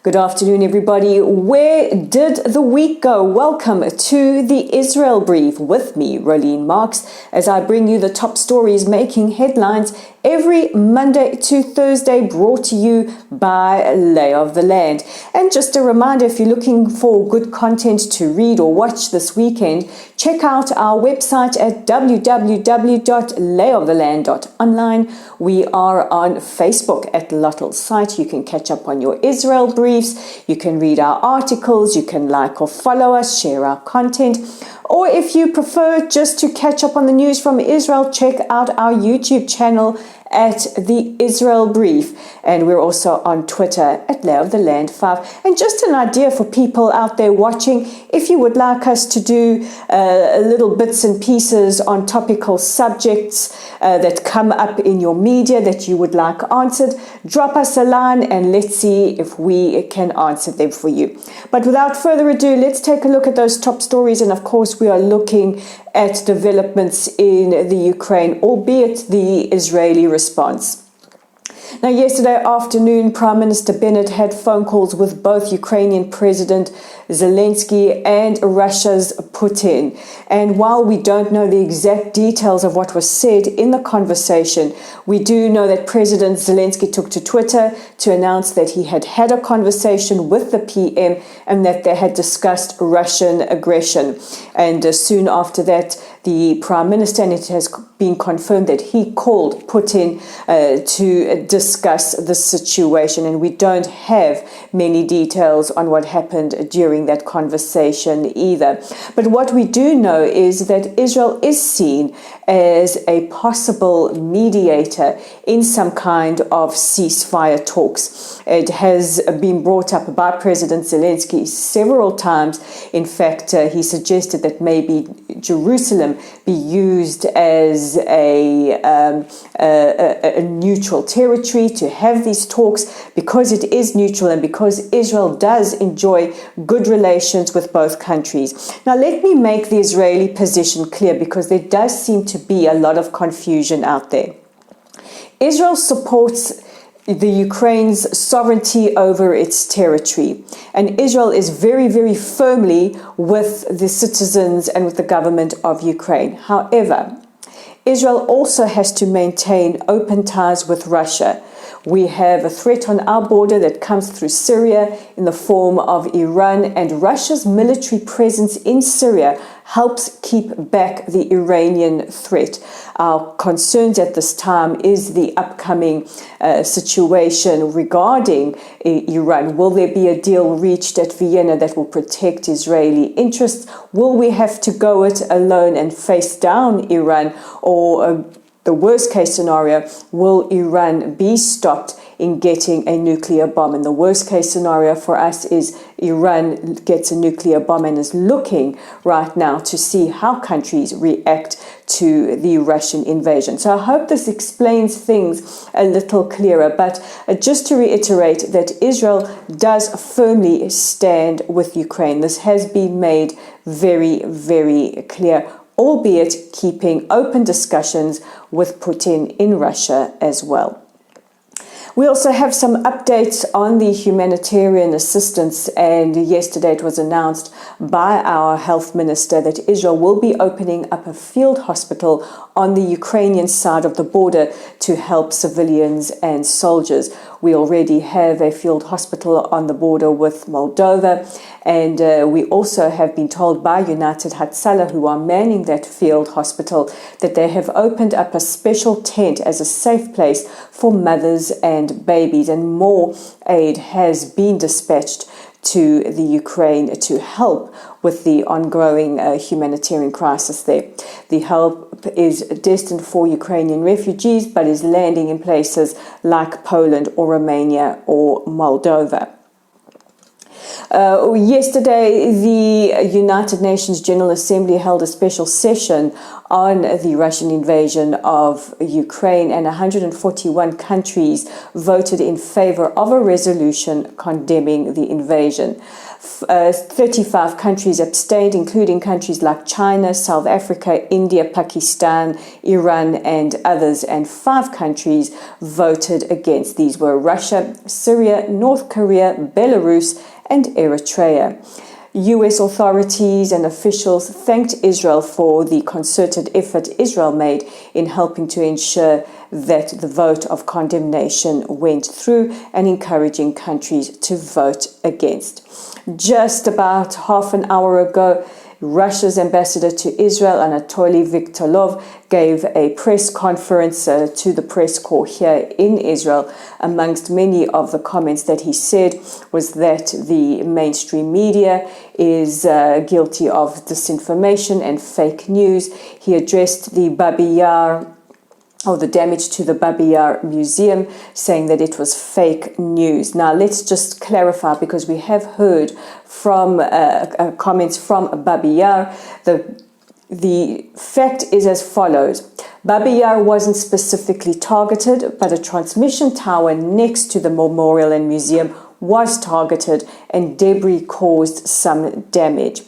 Good afternoon, everybody. Where did the week go? Welcome to the Israel Brief with me, Rolene Marks, as I bring you the top stories making headlines every Monday to Thursday, brought to you by Lay of the Land. And just a reminder, if you're looking for good content to read or watch this weekend, check out our website at www.layoftheland.online. We are on Facebook at Lottle's site. You can catch up on your Israel briefs. You can read our articles. You can like or follow us, share our content. Or if you prefer just to catch up on the news from Israel, check out our YouTube channel at the Israel Brief. And we're also on Twitter at Lay of the Land 5. And just an idea for people out there watching, if you would like us to do little bits and pieces on topical subjects that come up in your media that you would like answered, drop us a line and let's see if we can answer them for you. But without further ado, let's take a look at those top stories. And of course, we are looking at developments in the Ukraine, albeit the Israeli response. Now, yesterday afternoon, Prime Minister Bennett had phone calls with both Ukrainian President Zelensky and Russia's Putin. And while we don't know the exact details of what was said in the conversation, we do know that President Zelensky took to Twitter to announce that he had had a conversation with the PM and that they had discussed Russian aggression. And soon after that, the Prime Minister, and it has been confirmed that he called Putin to discuss the situation. And we don't have many details on what happened during that conversation either. But what we do know is that Israel is seen as a possible mediator in some kind of ceasefire talks. It has been brought up by President Zelensky several times. In fact, he suggested that maybe Jerusalem be used as a neutral territory to have these talks, because it is neutral and because Israel does enjoy good relations with both countries. Now, let me make the Israeli position clear, because there does seem to be a lot of confusion out there. Israel supports the Ukraine's sovereignty over its territory. And Israel is very, very firmly with the citizens and with the government of Ukraine. However, Israel also has to maintain open ties with Russia. We have a threat on our border that comes through Syria in the form of Iran, and Russia's military presence in Syria helps keep back the Iranian threat. Our concerns at this time is the upcoming situation regarding Iran. Will there be a deal reached at Vienna that will protect Israeli interests? Will we have to go it alone and face down Iran? Or the worst case scenario, will Iran be stopped in getting a nuclear bomb? And the worst case scenario for us is Iran gets a nuclear bomb and is looking right now to see how countries react to the Russian invasion. So I hope this explains things a little clearer. But just to reiterate that Israel does firmly stand with Ukraine. This has been made very, very clear, albeit keeping open discussions with Putin in Russia as well. We also have some updates on the humanitarian assistance, and yesterday it was announced by our health minister that Israel will be opening up a field hospital on the Ukrainian side of the border to help civilians and soldiers. We already have a field hospital on the border with Moldova, and we also have been told by United Hatzalah, who are manning that field hospital, that they have opened up a special tent as a safe place for mothers and babies, and more aid has been dispatched to the Ukraine to help with the ongoing humanitarian crisis there. The help is destined for Ukrainian refugees, but is landing in places like Poland or Romania or Moldova. Yesterday, the United Nations General Assembly held a special session on the Russian invasion of Ukraine, and 141 countries voted in favor of a resolution condemning the invasion. 35 countries abstained, including countries like China, South Africa, India, Pakistan, Iran, and others. And 5 countries voted against. These were Russia, Syria, North Korea, Belarus, and Eritrea. US authorities and officials thanked Israel for the concerted effort Israel made in helping to ensure that the vote of condemnation went through and encouraging countries to vote against. Just about half an hour ago, Russia's ambassador to Israel, Anatoly Viktorov, gave a press conference to the press corps here in Israel. Amongst many of the comments that he said was that the mainstream media is guilty of disinformation and fake news. He addressed the Babi Yar, or the damage to the Babi Yar Museum, saying that it was fake news. Now, let's just clarify, because we have heard from comments from Babi Yar. The fact is as follows. Babi Yar wasn't specifically targeted, but a transmission tower next to the memorial and museum was targeted, and debris caused some damage.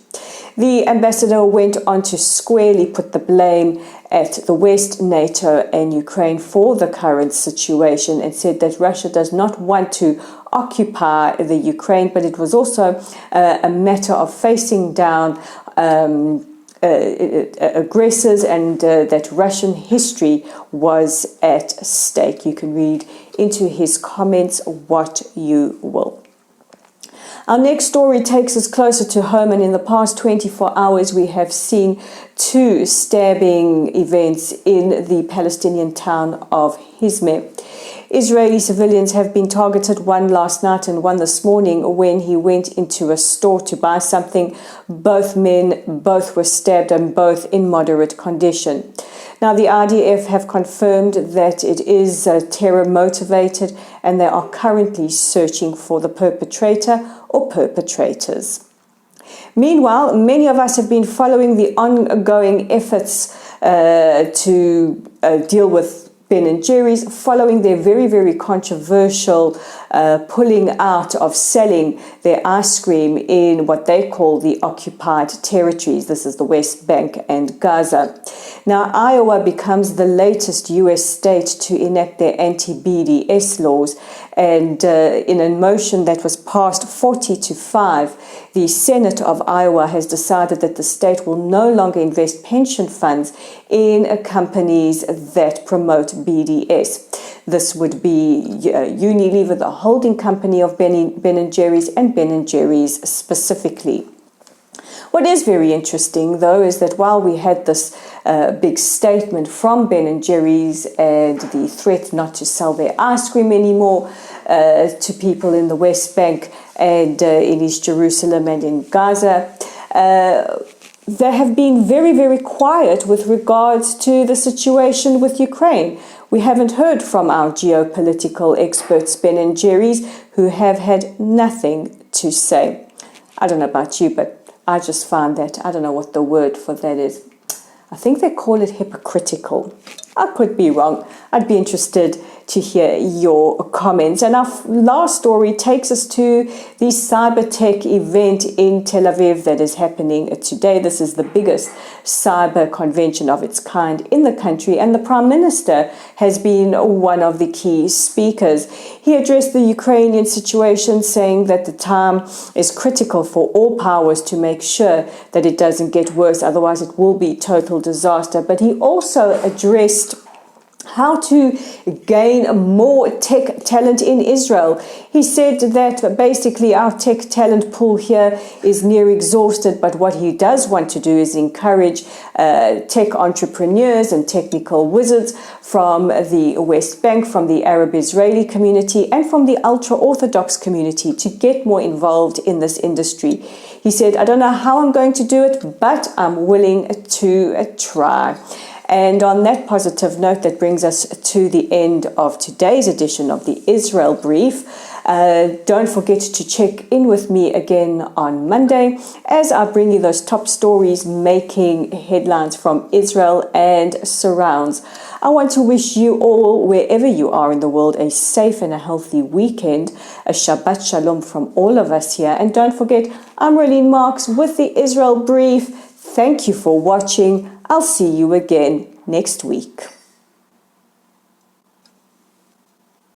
The ambassador went on to squarely put the blame at the West, NATO, and Ukraine for the current situation, and said that Russia does not want to occupy the Ukraine, but it was also a matter of facing down aggressors, and that Russian history was at stake. You can read into his comments what you will. Our next story takes us closer to home, and in the past 24 hours we have seen 2 stabbing events in the Palestinian town of Izmir. Israeli civilians have been targeted, one last night and one this morning when he went into a store to buy something. Both men, both were stabbed, and both in moderate condition. Now, the IDF have confirmed that it is terror motivated, and they are currently searching for the perpetrator or perpetrators. Meanwhile, many of us have been following the ongoing efforts to deal with Ben & Jerry's following their very, very controversial pulling out of selling their ice cream in what they call the occupied territories. This is the West Bank and Gaza. Now, Iowa becomes the latest U.S. state to enact their anti-BDS laws, and in a motion that was passed 40-5, the Senate of Iowa has decided that the state will no longer invest pension funds in companies that promote BDS. This would be Unilever, the holding company of Ben & Jerry's, and Ben & Jerry's specifically. What is very interesting, though, is that while we had this big statement from Ben & Jerry's and the threat not to sell their ice cream anymore to people in the West Bank and in East Jerusalem and in Gaza, they have been very, very quiet with regards to the situation with Ukraine. We haven't heard from our geopolitical experts, Ben & Jerry's, who have had nothing to say. I don't know about you, but I just found that, I don't know what the word for that is. I think they call it hypocritical. I could be wrong. I'd be interested to hear your comments. And our last story takes us to the cyber tech event in Tel Aviv that is happening today. This is the biggest cyber convention of its kind in the country, and the Prime Minister has been one of the key speakers. He addressed the Ukrainian situation, saying that the time is critical for all powers to make sure that it doesn't get worse, otherwise it will be total disaster. But he also addressed how to gain more tech talent in Israel. He said that basically our tech talent pool here is near exhausted, but what he does want to do is encourage tech entrepreneurs and technical wizards from the West Bank, from the Arab-Israeli community, and from the ultra-Orthodox community to get more involved in this industry. He said, I don't know how I'm going to do it, but I'm willing to try. And on that positive note, that brings us to the end of today's edition of the Israel Brief. Don't forget to check in with me again on Monday as I bring you those top stories making headlines from Israel and surrounds. I want to wish you all, wherever you are in the world, a safe and a healthy weekend. A Shabbat Shalom from all of us here. And don't forget, I'm Rolene Marks with the Israel Brief. Thank you for watching. I'll see you again next week.